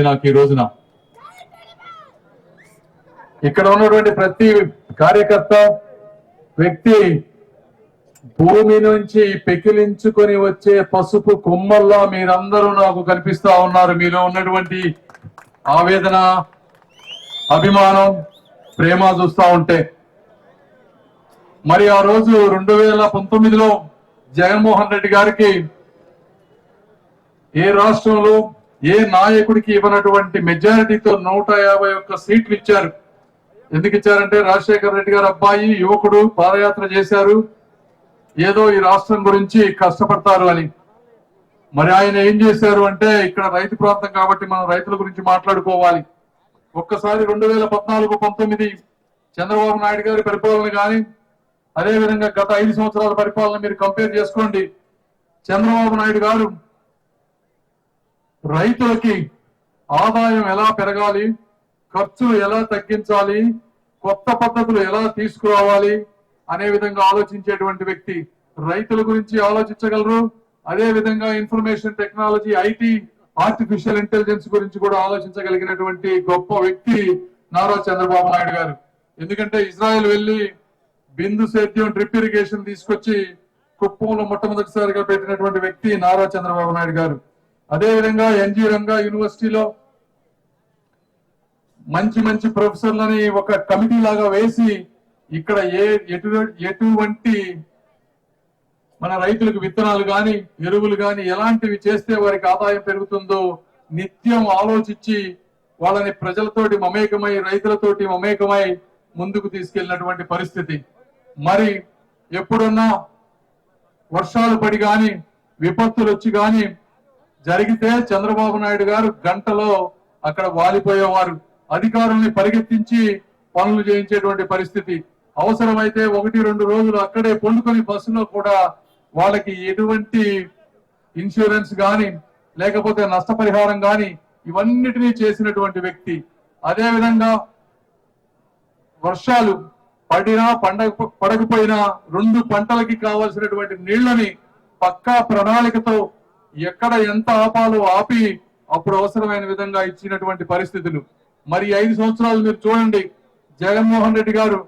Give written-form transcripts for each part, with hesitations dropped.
నాకు ఈ రోజున ఇక్కడ ఉన్నటువంటి ప్రతి కార్యకర్త వ్యక్తి భూమి నుంచి పెకిలించుకొని వచ్చే పసుపు కొమ్మల్లా మీరందరూ నాకు కనిపిస్తా ఉన్నారు. మీలో ఉన్నటువంటి ఆవేదన, అభిమానం, ప్రేమ చూస్తా ఉంటే మరి ఆ రోజు 2019లో జగన్మోహన్ రెడ్డి గారికి ఏ రాష్ట్రంలో ఏ నాయకుడికి ఇవ్వనటువంటి మెజారిటీతో 151 సీట్లు ఇచ్చారు. ఎందుకు ఇచ్చారంటే రాజశేఖర రెడ్డి గారు అబ్బాయి యువకుడు పాదయాత్ర చేశారు, ఏదో ఈ రాష్ట్రం గురించి కష్టపడతారు అని. మరి ఆయన ఏం చేశారు అంటే, ఇక్కడ రైతు ప్రాంతం కాబట్టి మనం రైతుల గురించి మాట్లాడుకోవాలి. ఒక్కసారి 2014-19 చంద్రబాబు నాయుడు గారి పరిపాలన కానీ అదేవిధంగా గత 5 సంవత్సరాల పరిపాలన మీరు కంపేర్ చేసుకోండి. చంద్రబాబు నాయుడు గారు రైతులకి ఆదాయం ఎలా పెరగాలి, ఖర్చులు ఎలా తగ్గించాలి, కొత్త పద్ధతులు ఎలా తీసుకురావాలి అనే విధంగా ఆలోచించేటువంటి వ్యక్తి. రైతుల గురించి ఆలోచించగలరు, అదే విధంగా information technology, IT, artificial intelligence గురించి కూడా ఆలోచించగలిగినటువంటి గొప్ప వ్యక్తి నారా చంద్రబాబు నాయుడు గారు. ఎందుకంటే ఇజ్రాయెల్ వెళ్లి బిందు సేద్యం డ్రిప్ ఇరిగేషన్ తీసుకొచ్చి కుప్పంలో మొట్టమొదటిసారిగా పెట్టినటువంటి వ్యక్తి నారా చంద్రబాబు నాయుడు గారు. అదేవిధంగా ఎన్జీ రంగా యూనివర్సిటీలో మంచి మంచి ప్రొఫెసర్లని ఒక కమిటీ లాగా వేసి ఇక్కడ ఎటువంటి మన రైతులకు విత్తనాలు గాని ఎరువులు గాని ఎలాంటివి చేస్తే వారికి ఆదాయం పెరుగుతుందో నిత్యం ఆలోచించి వాళ్ళని ప్రజలతోటి మమేకమై రైతులతోటి మమేకమై ముందుకు తీసుకెళ్లినటువంటి పరిస్థితి. మరి ఎప్పుడన్నా వర్షాలు పడి గాని విపత్తులు వచ్చి గాని జరిగితే చంద్రబాబు నాయుడు గారు గంటలో అక్కడ వాలిపోయేవారు. అధికారుల్ని పరిగెత్తించి పనులు చేయించేటువంటి పరిస్థితి. అవసరమైతే 1-2 రోజులు అక్కడే పండుకొని బస్సులో కూడా వాళ్ళకి ఎటువంటి ఇన్సూరెన్స్ గాని లేకపోతే నష్టపరిహారం గాని ఇవన్నిటినీ చేసినటువంటి వ్యక్తి. అదేవిధంగా వర్షాలు పడినా పడకపోయినా 2 పంటలకి కావాల్సినటువంటి నీళ్లని పక్కా ప్రణాళికతో ఎక్కడ ఎంత ఆపాలో ఆపి అప్పుడు అవసరమైన విధంగా ఇచ్చినటువంటి పరిస్థితులు. మరి 5 సంవత్సరాలు మీరు చూడండి, జగన్మోహన్ రెడ్డి గారు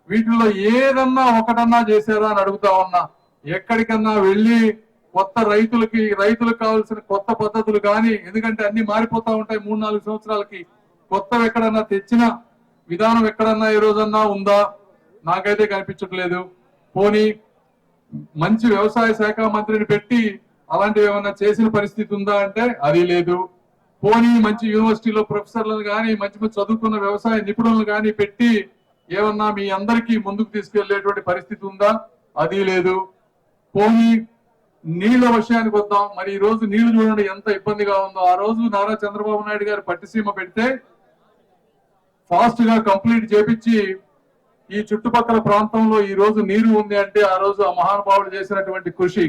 వీటిల్లో ఏదన్నా ఒకటన్నా చేశారా అని అడుగుతా ఉన్నా. ఎక్కడికన్నా వెళ్ళి కొత్త రైతులకు కావాల్సిన కొత్త పద్ధతులు కానీ, ఎందుకంటే అన్ని మారిపోతా ఉంటాయి 3-4 సంవత్సరాలకి, కొత్తవి ఎక్కడన్నా తెచ్చిన విధానం ఎక్కడన్నా ఏ రోజన్నా ఉందా? నాకైతే కనిపించట్లేదు. పోనీ మంచి వ్యవసాయ శాఖ మంత్రిని పెట్టి అలాంటివి ఏమన్నా చేసిన పరిస్థితి ఉందా అంటే అది లేదు. పోనీ మంచి యూనివర్సిటీలో ప్రొఫెసర్లను కానీ మంచి మంచి చదువుకున్న వ్యవసాయ నిపుణులను కానీ పెట్టి ఏమన్నా మీ అందరికీ ముందుకు తీసుకెళ్లేటువంటి పరిస్థితి ఉందా? అది లేదు. పోనీ నీళ్ల విషయానికి వద్దాం. మరి ఈ రోజు నీళ్లు చూడండి ఎంత ఇబ్బందిగా ఉందో. ఆ రోజు నారా చంద్రబాబు నాయుడు గారు పట్టిసీమ పెడితే ఫాస్ట్ గా కంప్లీట్ చేపించి ఈ చుట్టుపక్కల ప్రాంతంలో ఈ రోజు నీరు ఉంది అంటే ఆ రోజు ఆ మహానుభావుడు చేసినటువంటి కృషి.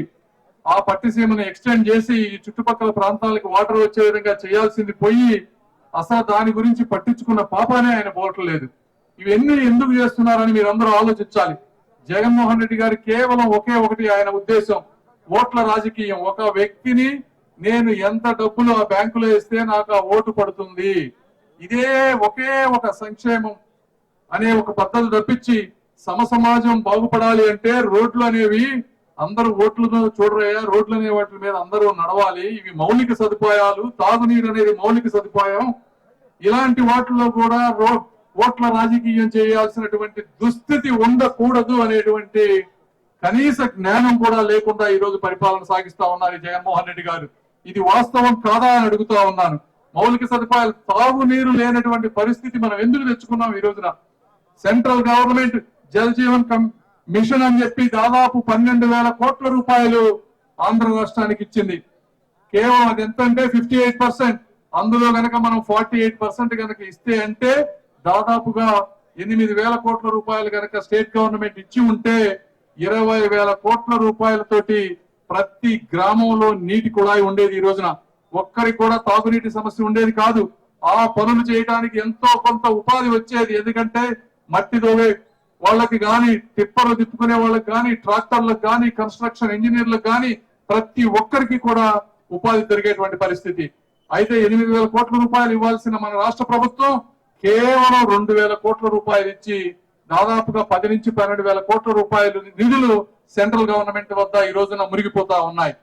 ఆ పట్టిసీమను ఎక్స్టెండ్ చేసి ఈ చుట్టుపక్కల ప్రాంతాలకు వాటర్ వచ్చే విధంగా చేయాల్సింది పోయి అసలు దాని గురించి పట్టించుకున్న పాపానే ఆయన పోవట్లేదు. ఇవన్నీ ఎందుకు చేస్తున్నారని మీరందరూ ఆలోచించాలి. జగన్మోహన్ రెడ్డి గారు కేవలం ఒకే ఒకటి ఆయన ఉద్దేశం, ఓట్ల రాజకీయం. ఒక వ్యక్తిని నేను ఎంత డబ్బులు ఆ బ్యాంకులో వేస్తే నాకు ఆ ఓటు పడుతుంది, ఇదే ఒకే ఒక సంక్షేమం అనే ఒక పద్ధతి తప్పించి సమసమాజం బాగుపడాలి అంటే రోడ్లు అనేవి అందరూ ఓట్లను చూడరయ్యా, రోడ్లు అనే వాటి మీద అందరూ నడవాలి. ఇవి మౌలిక సదుపాయాలు, తాగునీరు అనేది మౌలిక సదుపాయం. ఇలాంటి వాటిలో కూడా ఓట్ల రాజకీయం చేయాల్సినటువంటి దుస్థితి ఉండకూడదు అనేటువంటి కనీస జ్ఞానం కూడా లేకుండా ఈ రోజు పరిపాలన సాగిస్తా ఉన్నారు జగన్మోహన్ రెడ్డి గారు. ఇది వాస్తవం కాదా అని అడుగుతా ఉన్నాను. మౌలిక సదుపాయాలు, తాగునీరు లేనటువంటి పరిస్థితి మనం ఎందుకు తెచ్చుకున్నాం ఈ రోజున? Central government Jal Jeevan mission అని చెప్పి దాదాపు 12,000 కోట్ల రూపాయలు ఆంధ్ర రాష్ట్రానికి ఇచ్చింది. కేవలం అది ఎంత అంటే 58%. అందులో గనక మనం 48% గనక ఇస్తే అంటే దాదాపుగా 8,000 కోట్ల రూపాయలు గనక స్టేట్ గవర్నమెంట్ ఇచ్చి ఉంటే 20,000 కోట్ల రూపాయలతోటి ప్రతి గ్రామంలో నీటి కుళాయి ఉండేది. ఈ రోజున ఒక్కరికి కూడా తాగునీటి సమస్య ఉండేది కాదు. ఆ పనులు చేయడానికి ఎంతో కొంత ఉపాధి వచ్చేది. ఎందుకంటే మట్టి దోవే వాళ్ళకి కానీ, టిప్పర్లు తిప్పుకునే వాళ్ళకి కానీ, ట్రాక్టర్లకు కానీ, కన్స్ట్రక్షన్ ఇంజనీర్లకు కానీ ప్రతి ఒక్కరికి కూడా ఉపాధి దొరికేటువంటి పరిస్థితి. అయితే 8,000 కోట్ల రూపాయలు ఇవ్వాల్సిన మన రాష్ట్ర ప్రభుత్వం కేవలం 2,000 కోట్ల రూపాయలు ఇచ్చి దాదాపుగా 10 నుంచి 12,000 కోట్ల రూపాయలు నిధులు సెంట్రల్ గవర్నమెంట్ వద్ద ఈ రోజున మురిగిపోతా ఉన్నాయి.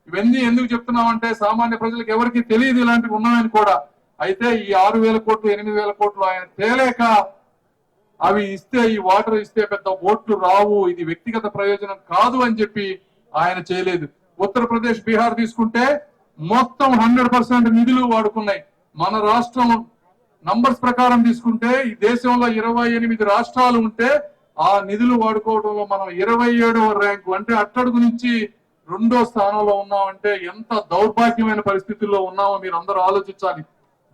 ఇవన్నీ ఎందుకు చెప్తున్నామంటే సామాన్య ప్రజలకు ఎవరికి తెలియదు ఇలాంటివి ఉన్నాయని కూడా. అయితే ఈ 6,000 కోట్లు 8,000 కోట్లు ఆయన తేలేక అవి ఇస్తే, ఈ వాటర్ ఇస్తే పెద్ద ఓట్లు రావు, ఇది వ్యక్తిగత ప్రయోజనం కాదు అని చెప్పి ఆయన చేయలేదు. ఉత్తరప్రదేశ్, బీహార్ తీసుకుంటే మొత్తం 100% నిధులు వాడుకున్నాయి. మన రాష్ట్రం నంబర్స్ ప్రకారం తీసుకుంటే ఈ దేశంలో 28 రాష్ట్రాలు ఉంటే ఆ నిధులు వాడుకోవడంలో మనం 27వ ర్యాంకు, అంటే అట్టడుగు నుంచి 2వ స్థానంలో ఉన్నామంటే ఎంత దౌర్భాగ్యమైన పరిస్థితుల్లో ఉన్నామో మీరు అందరూ ఆలోచించాలి.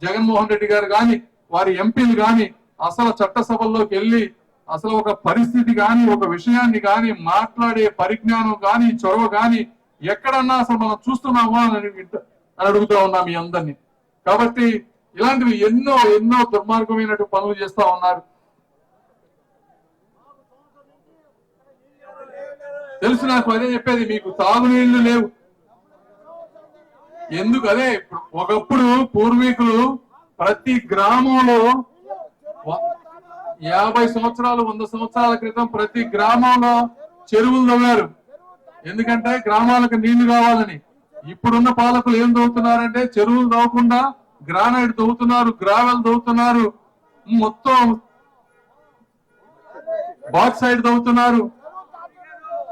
జగన్మోహన్ రెడ్డి గారు గాని, వారి ఎంపీలు గాని అసలు చట్టసభల్లోకి వెళ్ళి అసలు ఒక పరిస్థితి గాని, ఒక విషయాన్ని గాని మాట్లాడే పరిజ్ఞానం గాని, చొరవ గాని ఎక్కడన్నా అసలు మనం చూస్తున్నామా అని అడుగుతా ఉన్నాం మీ అందరినీ. కాబట్టి ఇలాంటివి ఎన్నో ఎన్నో దుర్మార్గమైన పనులు చేస్తా ఉన్నారు. తెలుసు నాకు, అదే చెప్పేది, మీకు తాగునీళ్లు లేవు ఎందుకు? అదే ఒకప్పుడు పూర్వీకులు ప్రతి గ్రామంలో 50 సంవత్సరాలు 100 సంవత్సరాల క్రితం ప్రతి గ్రామంలో చెరువులు తవ్వారు. ఎందుకంటే గ్రామాలకు నీళ్లు కావాలని. ఇప్పుడున్న పాలకులు ఏం తవ్వుతున్నారంటే చెరువులు తవ్వకుండా గ్రానైట్ తవ్వుతున్నారు, గ్రావెల్ తవ్వుతున్నారు, మొత్తం బాక్సైడ్ తవ్వుతున్నారు.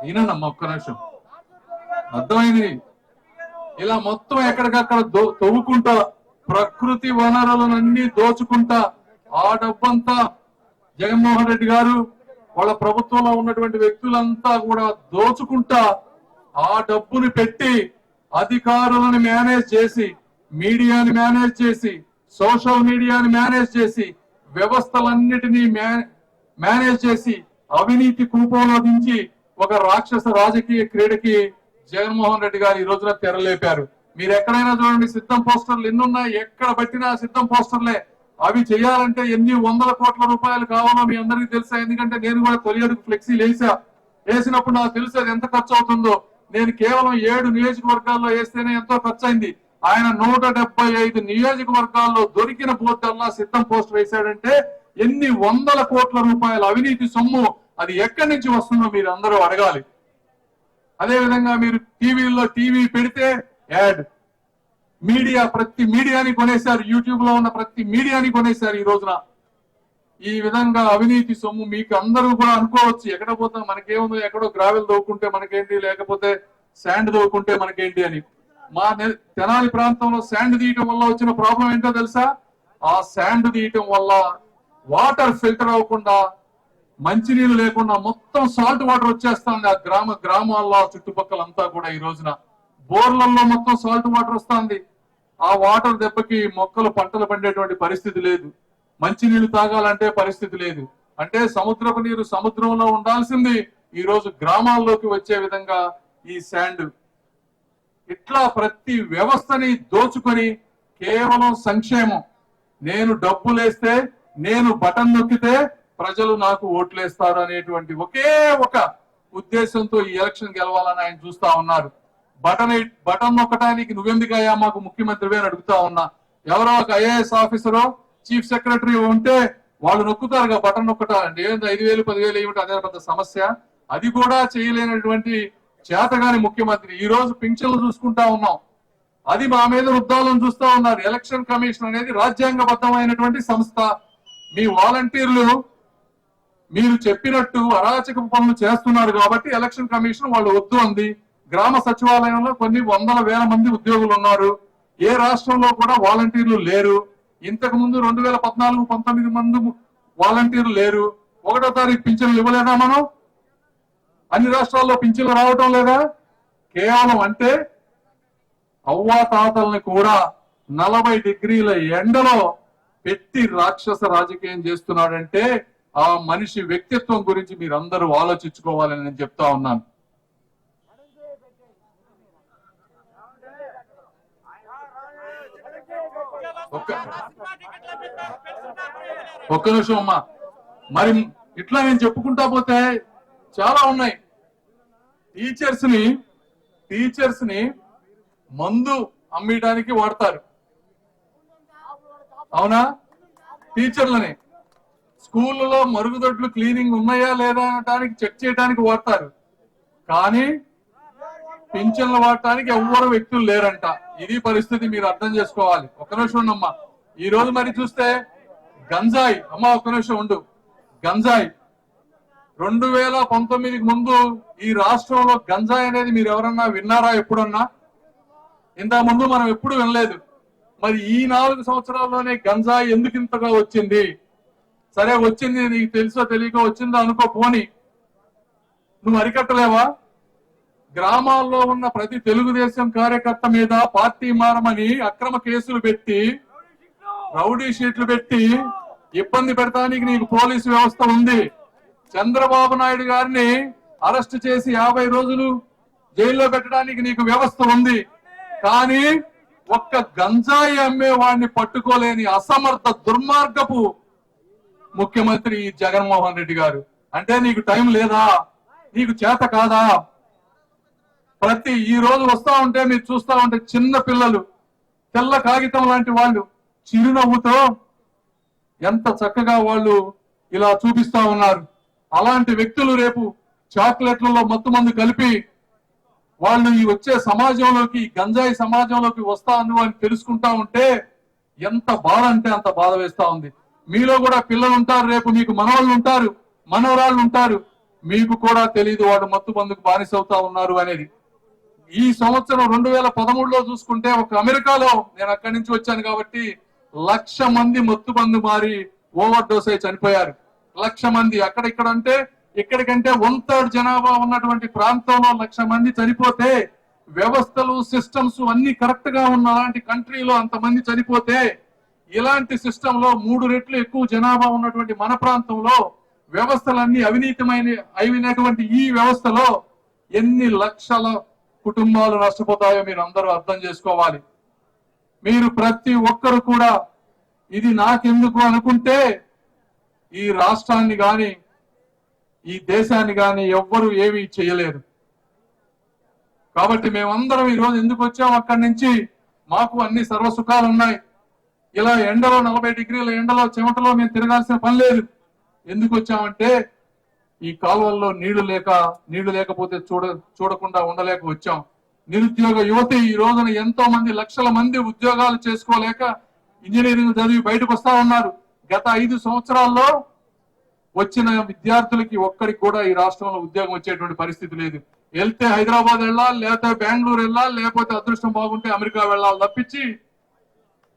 ఈయనమ్మా ఒక్క నిమిషం, అర్థమైంది. ఇలా మొత్తం ఎక్కడికక్కడ తవ్వుకుంటా ప్రకృతి వనరులన్నీ దోచుకుంటా ఆ డబ్బంతా జగన్మోహన్ రెడ్డి గారు వాళ్ళ ప్రభుత్వంలో ఉన్నటువంటి వ్యక్తులంతా కూడా దోచుకుంటా ఆ డబ్బుని పెట్టి అధికారులను మేనేజ్ చేసి, మీడియాని మేనేజ్ చేసి, సోషల్ మీడియాని మేనేజ్ చేసి, వ్యవస్థలన్నిటినీ మేనేజ్ చేసి అవినీతి కూపంలో దించి ఒక రాక్షస రాజకీయ క్రీడకి జగన్మోహన్ రెడ్డి గారు ఈ రోజున తెరలేపారు. మీరు ఎక్కడైనా చూడండి, సిద్ధం పోస్టర్లు ఎన్నున్నాయి, ఎక్కడ పట్టినా సిద్ధం పోస్టర్లే. అవి చేయాలంటే ఎన్ని 100 కోట్ల రూపాయలు కావాలో మీ అందరికీ తెలుసా? ఎందుకంటే నేను కూడా తొలి అడుగు ఫ్లెక్సీలు వేసినప్పుడు నాకు తెలుసు అది ఎంత ఖర్చు అవుతుందో. నేను కేవలం 7 నియోజకవర్గాల్లో వేస్తేనే ఎంతో ఖర్చు అయింది. ఆయన 175 నియోజకవర్గాల్లో దొరికిన బోర్డల్లా సిద్ధం పోస్టర్ వేశాడంటే ఎన్ని 100 కోట్ల రూపాయల అవినీతి సొమ్ము అది ఎక్కడి నుంచి వస్తుందో మీరు అందరూ అడగాలి. అదే విధంగా మీరు టీవీ పెడితే యాడ్, మీడియా ప్రతి మీడియాని కొనేశారు, యూట్యూబ్ లో ఉన్న ప్రతి మీడియాని కొనేశారు ఈ రోజున. ఈ విధంగా అవినీతి సొమ్ము మీకు అందరూ కూడా అనుకోవచ్చు, ఎక్కడ పోతాం మనకేముందో, ఎక్కడో గ్రావెల్ దోవుకుంటే మనకేంటి, లేకపోతే శాండ్ దోవుకుంటే మనకేంటి అని. మా తెనాలి ప్రాంతంలో శాండ్ తీయటం వల్ల వచ్చిన ప్రాబ్లం ఏంటో తెలుసా? ఆ శాండ్ తీయటం వల్ల వాటర్ ఫిల్టర్ అవ్వకుండా, మంచినీళ్ళు లేకుండా మొత్తం సాల్ట్ వాటర్ వచ్చేస్తుంది ఆ గ్రామాల్లో చుట్టుపక్కలంతా కూడా. ఈ రోజున బోర్లలో మొత్తం సాల్ట్ వాటర్ వస్తుంది. ఆ వాటర్ దెబ్బకి మొక్కలు పంటలు పండేటువంటి పరిస్థితి లేదు, మంచినీళ్లు తాగాలంటే పరిస్థితి లేదు. అంటే సముద్రపు నీరు సముద్రంలో ఉండాల్సింది ఈ రోజు గ్రామాల్లోకి వచ్చే విధంగా ఈ శాండ్. ఇట్లా ప్రతి వ్యవస్థని దోచుకొని కేవలం సంక్షేమం, నేను డబ్బులేస్తే, నేను బటన్ నొక్కితే ప్రజలు నాకు ఓట్లేస్తారు అనేటువంటి ఒకే ఒక ఉద్దేశంతో ఈ ఎలక్షన్ గెలవాలని ఆయన చూస్తా ఉన్నారు. బటన్ నొక్కడానికి నువ్వెందుకయ్యా మాకు ముఖ్యమంత్రివే అని అడుగుతా ఉన్నా. ఎవరో ఒక ఐఏఎస్ ఆఫీసరో చీఫ్ సెక్రటరీ ఉంటే వాళ్ళు నొక్కుతారుగా బటన్ నొక్కటాలంటే. ఏంది 5,000 10,000 ఏమిటి, అదే పెద్ద సమస్య? అది కూడా చేయలేనటువంటి చేతగాని ముఖ్యమంత్రి. ఈ రోజు పింఛన్లు చూసుకుంటా ఉన్నాం, అది మా మీద రుద్దాలను చూస్తా ఉన్నారు. ఎలక్షన్ కమిషన్ అనేది రాజ్యాంగబద్ధమైనటువంటి సంస్థ. మీ వాలంటీర్లు మీరు చెప్పినట్టు అరాచక పనులు చేస్తున్నారు కాబట్టి ఎలక్షన్ కమిషన్ వాళ్ళు వద్దు అంది. గ్రామ సచివాలయంలో కొన్ని 100,000 మంది ఉద్యోగులు ఉన్నారు. ఏ రాష్ట్రంలో కూడా వాలంటీర్లు లేరు. ఇంతకు ముందు 2014-19 మంది వాలంటీర్లు లేరు. 1వ తారీఖు పింఛన్లు ఇవ్వలేదా మనం? అన్ని రాష్ట్రాల్లో పింఛన్లు రావటం లేదా? కేవలం అంటే అవ్వా తాతల్ని కూడా 40 డిగ్రీల ఎండలో పెట్టి రాక్షస రాజకీయం చేస్తున్నాడంటే ఆ మనిషి వ్యక్తిత్వం గురించి మీరు అందరూ ఆలోచించుకోవాలని నేను చెప్తా ఉన్నాను. ఒక్క నిమిషం అమ్మా, మరి ఇట్లా నేను చెప్పుకుంటా పోతే చాలా ఉన్నాయి. టీచర్స్ ని మందు అమ్మడానికి వాడతారు. అవునా? టీచర్లని స్కూళ్ళలో మరుగుదొడ్లు క్లీనింగ్ ఉన్నాయా లేదా అనడానికి చెక్ చేయడానికి వాడతారు, కానీ పింఛన్లు వాడటానికి ఎవ్వరు వ్యక్తులు లేరంట. ఇది పరిస్థితి, మీరు అర్థం చేసుకోవాలి. ఒక్క నిమిషం ఉండమ్మా. ఈ రోజు మరి చూస్తే గంజాయి, అమ్మా ఒక్క నిమిషం ఉండు. గంజాయి 2019కి ముందు ఈ రాష్ట్రంలో గంజాయి అనేది మీరు ఎవరన్నా విన్నారా? ఎప్పుడన్నా? ఇంత ముందు మనం ఎప్పుడు వినలేదు. మరి ఈ 4 సంవత్సరాల్లోనే గంజాయి ఎందుకు ఇంతగా వచ్చింది? సరే వచ్చింది, నీకు తెలుసో తెలియక వచ్చిందో అనుకో, పోని నువ్వు అరికట్టలేవా? గ్రామాల్లో ఉన్న ప్రతి తెలుగుదేశం కార్యకర్త మీద పార్టీ మారమని అక్రమ కేసులు పెట్టి, రౌడీ షీట్లు పెట్టి ఇబ్బంది పెడతానికి నీకు పోలీసు వ్యవస్థ ఉంది. చంద్రబాబు నాయుడు గారిని అరెస్ట్ చేసి 50 రోజులు జైల్లో పెట్టడానికి నీకు వ్యవస్థ ఉంది. కానీ ఒక్క గంజాయి అమ్మే వాడిని పట్టుకోలేని అసమర్థ దుర్మార్గపు ముఖ్యమంత్రి జగన్మోహన్ రెడ్డి గారు. అంటే నీకు టైం లేదా? నీకు చేత కాదా? ఈ రోజు వస్తా ఉంటే మీరు చూస్తా ఉంటే చిన్న పిల్లలు తెల్ల కాగితం లాంటి వాళ్ళు చిరునవ్వుతో ఎంత చక్కగా వాళ్ళు ఇలా చూపిస్తా ఉన్నారు. అలాంటి వ్యక్తులు రేపు చాక్లెట్లలో మత్తు మందు కలిపి వాళ్ళు ఈ వచ్చే సమాజంలోకి, గంజాయి సమాజంలోకి వస్తాను అని తెలుసుకుంటా ఉంటే ఎంత బాధ అంటే అంత బాధ వేస్తా ఉంది. మీలో కూడా పిల్లలు ఉంటారు, రేపు మీకు మనవాళ్ళు ఉంటారు, మనవరాళ్ళు ఉంటారు, మీకు కూడా తెలియదు వాళ్ళు మత్తు మందుకు బానిసవుతా ఉన్నారు అనేది. ఈ సంవత్సరం 2013లో చూసుకుంటే ఒక అమెరికాలో, నేను అక్కడి నుంచి వచ్చాను కాబట్టి, 1,00,000 మంది మత్తు మందు మారి ఓవర్ డోస్ అయి చనిపోయారు. 1,00,000 మంది. అక్కడ ఇక్కడ అంటే ఇక్కడికంటే 1/3 జనాభా ఉన్నటువంటి ప్రాంతంలో 1,00,000 మంది చనిపోతే, వ్యవస్థలు సిస్టమ్స్ అన్ని కరెక్ట్ గా ఉన్న అలాంటి కంట్రీలో అంతమంది చనిపోతే, ఇలాంటి సిస్టమ్ లో 3 రెట్లు ఎక్కువ జనాభా ఉన్నటువంటి మన ప్రాంతంలో వ్యవస్థలన్నీ అయినటువంటి ఈ వ్యవస్థలో ఎన్ని లక్షల కుటుంబాలు నష్టపోతాయో మీరు అందరూ అర్థం చేసుకోవాలి. మీరు ప్రతి ఒక్కరు కూడా ఇది నాకెందుకు అనుకుంటే ఈ రాష్ట్రాన్ని గాని ఈ దేశాన్ని గాని ఎవ్వరూ ఏమీ చేయలేరు. కాబట్టి మేమందరం ఈ రోజు ఎందుకు వచ్చాం? అక్కడి నుంచి మాకు అన్ని సర్వసుఖాలు ఉన్నాయి. ఇలా ఎండలో 40 డిగ్రీల ఎండలో చెమటలో మేము తిరగాల్సిన పని లేదు. ఎందుకు వచ్చామంటే ఈ కాలువల్లో నీళ్లు లేకపోతే చూడకుండా ఉండలేక వచ్చాం. నిరుద్యోగ యువతి ఈ రోజున ఎంతో మంది, లక్షల మంది ఉద్యోగాలు చేసుకోలేక ఇంజనీరింగ్ చదివి బయటకు వస్తా ఉన్నారు. గత 5 సంవత్సరాల్లో వచ్చిన విద్యార్థులకి ఒక్కడికి కూడా ఈ రాష్ట్రంలో ఉద్యోగం వచ్చేటువంటి పరిస్థితి లేదు. వెళ్తే హైదరాబాద్ వెళ్ళాలి, లేకపోతే బెంగళూరు వెళ్ళాలి, లేకపోతే అదృష్టం బాగుంటే అమెరికా వెళ్ళాలి తప్పించి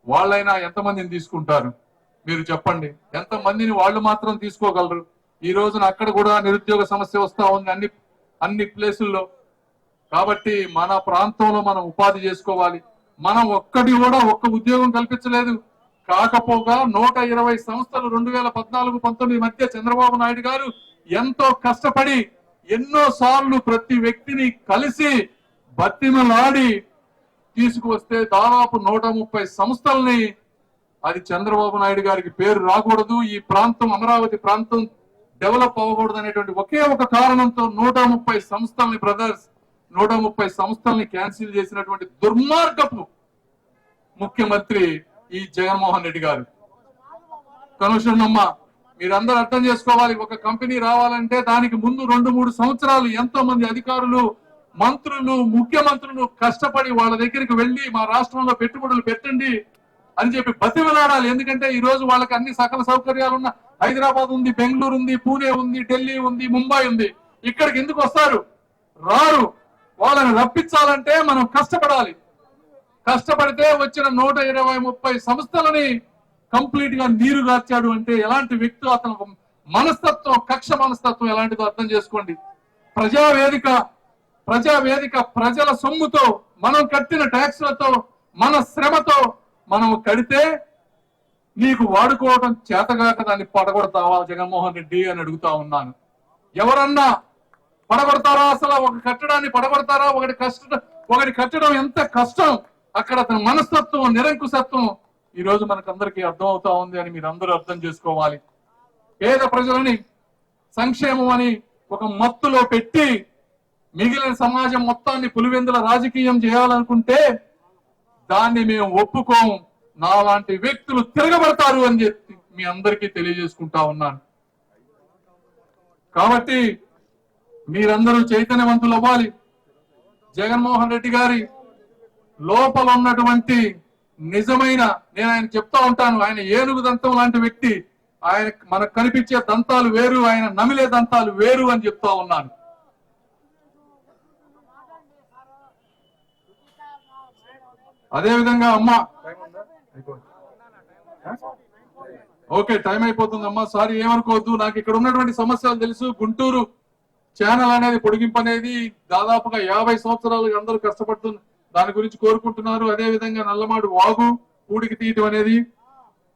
వాళ్ళైనా ఎంతమందిని తీసుకుంటారు? మీరు చెప్పండి. ఎంతమందిని వాళ్ళు మాత్రం తీసుకోగలరు? ఈ రోజున అక్కడ కూడా నిరుద్యోగ సమస్య వస్తా ఉంది అన్ని ప్లేసుల్లో. కాబట్టి మన ప్రాంతంలో మనం ఉపాధి చేసుకోవాలి. మనం ఒక్క ఉద్యోగం కల్పించలేదు. కాకపోగా 120 సంస్థలు 2014-19 మధ్య చంద్రబాబు నాయుడు గారు ఎంతో కష్టపడి ఎన్నో సార్లు ప్రతి వ్యక్తిని కలిసి బతిమలాడి తీసుకువస్తే దాదాపు 130 సంస్థల్ని, అది చంద్రబాబు నాయుడు గారికి పేరు రాకూడదు, ఈ ప్రాంతం అమరావతి ప్రాంతం డెవలప్ అవ్వకూడదు అనేటువంటి ఒకే ఒక కారణంతో 130 సంస్థల్ని 130 సంస్థల్ని క్యాన్సిల్ చేసినటువంటి దుర్మార్గపు ముఖ్యమంత్రి ఈ జగన్మోహన్ రెడ్డి గారు. కనుషన్నమ్మ, మీరందరూ అర్థం చేసుకోవాలి. ఒక కంపెనీ రావాలంటే దానికి ముందు 2-3 సంవత్సరాలు ఎంతో మంది అధికారులు, మంత్రులు, ముఖ్యమంత్రులు కష్టపడి వాళ్ళ దగ్గరికి వెళ్లి మా రాష్ట్రంలో పెట్టుబడులు పెట్టండి అని చెప్పి బతిమలాడాలి. ఎందుకంటే ఈ రోజు వాళ్ళకి అన్ని సకల సౌకర్యాలు ఉన్న హైదరాబాద్ ఉంది, బెంగళూరు ఉంది, పూణే ఉంది, ఢిల్లీ ఉంది, ముంబై ఉంది. ఇక్కడికి ఎందుకు వస్తారు? రారు. వాళ్ళని రప్పించాలంటే మనం కష్టపడాలి. కష్టపడితే వచ్చిన 120-130 సంస్థలని కంప్లీట్ గా నీరు గార్చాడు అంటే ఎలాంటి వ్యక్తి అతను మనస్తత్వం, కక్ష మనస్తత్వం ఎలాంటిదో అర్థం చేసుకోండి. ప్రజావేదిక ప్రజల సొమ్ముతో, మనం కట్టిన ట్యాక్స్లతో, మన శ్రమతో మనం కడితే నీకు వాడుకోవడం చేతగాక దాన్ని పడగొడతావా జగన్మోహన్ రెడ్డి అని అడుగుతా ఉన్నాను. ఎవరన్నా పడగొడతారా? అసలు ఒక కట్టడాన్ని పడగొడతారా? ఒకటి కట్టడం ఎంత కష్టం, అక్కడ అతని మనస్తత్వం, నిరంకుశత్వం ఈ రోజు మనకందరికీ అర్థం అవుతా ఉంది అని మీరు అందరూ అర్థం చేసుకోవాలి. పేద ప్రజలని సంక్షేమం అని ఒక మత్తులో పెట్టి మిగిలిన సమాజం మొత్తాన్ని పులివెందుల రాజకీయం చేయాలనుకుంటే దాన్ని మేము ఒప్పుకోము. నాలాంటి వ్యక్తులు తిరగబడతారు అని చెప్పి మీ అందరికీ తెలియజేసుకుంటా ఉన్నాను. కాబట్టి మీరందరూ చైతన్యవంతులు అవ్వాలి. జగన్మోహన్ రెడ్డి గారి లోపల ఉన్నటువంటి నిజమైన, నేను ఆయన చెప్తా ఉంటాను, ఆయన ఏనుగు దంతం లాంటి వ్యక్తి. ఆయన మనకు కనిపించే దంతాలు వేరు, ఆయన నమిలే దంతాలు వేరు అని చెప్తా ఉన్నాను. అదేవిధంగా అమ్మా, ఓకే టైం అయిపోతుందమ్మా, సారీ ఏమనుకోవద్దు. నాకు ఇక్కడ ఉన్నటువంటి సమస్యలు తెలుసు. గుంటూరు ఛానల్ అనేది పొడిగింపు అనేది దాదాపుగా 50 సంవత్సరాలుగా అందరూ కష్టపడుతున్న దాని గురించి కోరుకుంటున్నారు. అదేవిధంగా నల్లమాడు వాగు పూడికి తీయటం అనేది,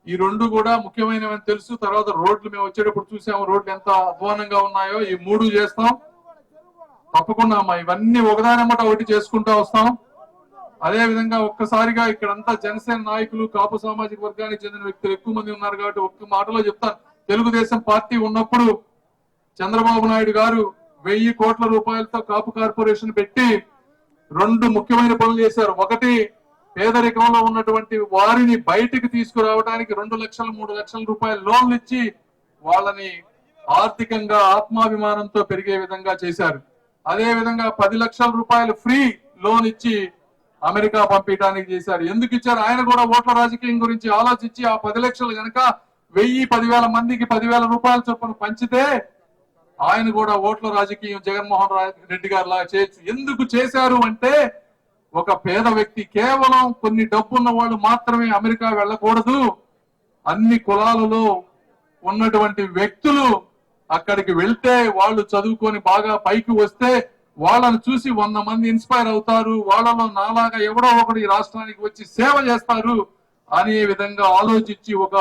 ఈ రెండు కూడా ముఖ్యమైనవని తెలుసు. తర్వాత రోడ్లు మేము వచ్చేటప్పుడు చూసాము, రోడ్లు ఎంత అధ్వానంగా ఉన్నాయో. ఈ 3 చేస్తాం తప్పకుండా అమ్మా. ఇవన్నీ ఒకదానమ్మట ఒకటి చేసుకుంటా వస్తాం. అదే విధంగా ఒక్కసారిగా ఇక్కడంతా జనసేన నాయకులు, కాపు సామాజిక వర్గానికి చెందిన వ్యక్తులు ఎక్కువ మంది ఉన్నారు కాబట్టి ఒక్క మాటలో చెప్తాను. తెలుగుదేశం పార్టీ ఉన్నప్పుడు చంద్రబాబు నాయుడు గారు 1000 కోట్ల రూపాయలతో కాపు కార్పొరేషన్ పెట్టి 2 ముఖ్యమైన పనులు చేశారు. ఒకటి, పేదరికంలో ఉన్నటువంటి వారిని బయటికి తీసుకురావడానికి 2 లక్షలు 3 లక్షల రూపాయల లోన్లు ఇచ్చి వాళ్ళని ఆర్థికంగా ఆత్మాభిమానంతో పెరిగే విధంగా చేశారు. అదే విధంగా 10 లక్షల రూపాయలు ఫ్రీ లోన్ ఇచ్చి అమెరికా పంపించడానికి చేశారు. ఎందుకు ఇచ్చారు? ఆయన కూడా ఓట్ల రాజకీయం గురించి ఆలోచించి ఆ 10 లక్షలు కనుక 1000-10,000 మందికి 10,000 రూపాయల చొప్పున పంచితే ఆయన కూడా ఓట్ల రాజకీయం జగన్మోహన్ రెడ్డి గారు లాగా చేయొచ్చు. ఎందుకు చేశారు అంటే, ఒక పేద వ్యక్తి, కేవలం కొన్ని డబ్బున్న వాళ్ళు మాత్రమే అమెరికా వెళ్ళకూడదు, అన్ని కులాలలో ఉన్నటువంటి వ్యక్తులు అక్కడికి వెళ్తే వాళ్ళు చదువుకొని బాగా పైకి వస్తే వాళ్ళను చూసి 100 మంది ఇన్స్పైర్ అవుతారు, వాళ్ళలో నాలాగా ఎవడో ఒకడు ఈ రాష్ట్రానికి వచ్చి సేవ చేస్తారు అనే విధంగా ఆలోచించి ఒక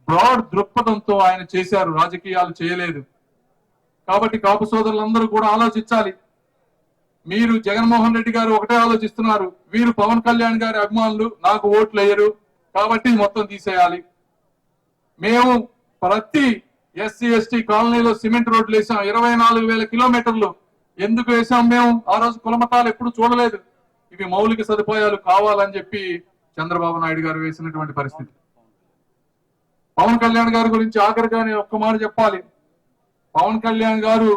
బ్రాడ్ దృక్పథంతో ఆయన చేశారు, రాజకీయాలు చేయలేదు. కాబట్టి కాపు సోదరులందరూ కూడా ఆలోచించాలి. మీరు జగన్మోహన్ రెడ్డి గారు ఒకటే ఆలోచిస్తున్నారు, వీరు పవన్ కళ్యాణ్ గారి అభిమానులు, నాకు ఓట్లు వేయరు కాబట్టి మొత్తం తీసేయాలి. మేము ప్రతి ఎస్సీ ఎస్టీ కాలనీలో సిమెంట్ రోడ్లు వేసాం, 24,000 కిలోమీటర్లు. ఎందుకు వేసాం? మేము ఆ రోజు కులమతాలు ఎప్పుడు చూడలేదు, ఇవి మౌలిక సదుపాయాలు కావాలని చెప్పి చంద్రబాబు నాయుడు గారు వేసినటువంటి పరిస్థితి. పవన్ కళ్యాణ్ గారి గురించి ఆఖరిగా నేను ఒక్క మాట చెప్పాలి. పవన్ కళ్యాణ్ గారు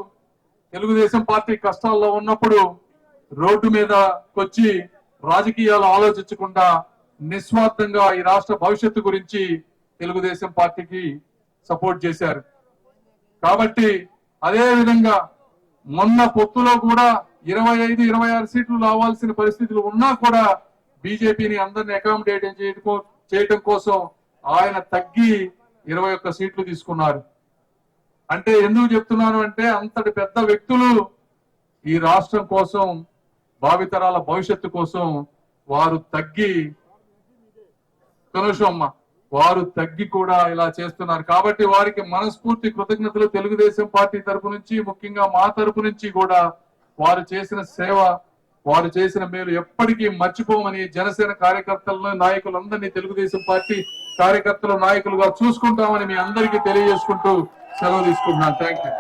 తెలుగుదేశం పార్టీ కష్టాల్లో ఉన్నప్పుడు రోడ్డు మీదకొచ్చి రాజకీయాలు ఆలోచించకుండా నిస్వార్థంగా ఈ రాష్ట్ర భవిష్యత్తు గురించి తెలుగుదేశం పార్టీకి సపోర్ట్ చేశారు. కాబట్టి అదే విధంగా మొన్న పొత్తులో కూడా 25-26 సీట్లు రావాల్సిన పరిస్థితులు ఉన్నా కూడా బీజేపీని అందరిని అకామిడేట్ చేయడం కోసం ఆయన తగ్గి 21 సీట్లు తీసుకున్నారు. అంటే ఎందుకు చెప్తున్నాను అంటే, అంతటి పెద్ద వ్యక్తులు ఈ రాష్ట్రం కోసం, భావితరాల భవిష్యత్తు కోసం వారు తగ్గి, కనుషమ్మ వారు తగ్గి కూడా ఇలా చేస్తున్నారు. కాబట్టి వారికి మనస్ఫూర్తి కృతజ్ఞతలు తెలుగుదేశం పార్టీ తరపు నుంచి, ముఖ్యంగా మా తరపు నుంచి కూడా. వారు చేసిన సేవ, వారు చేసిన మేలు ఎప్పటికీ మర్చిపోమని జనసేన కార్యకర్తలను, నాయకులందరినీ తెలుగుదేశం పార్టీ కార్యకర్తలు నాయకులుగా చూసుకుంటామని మీ అందరికీ తెలియజేసుకుంటూ సెలవు తీసుకుంటున్నాను. Thank you.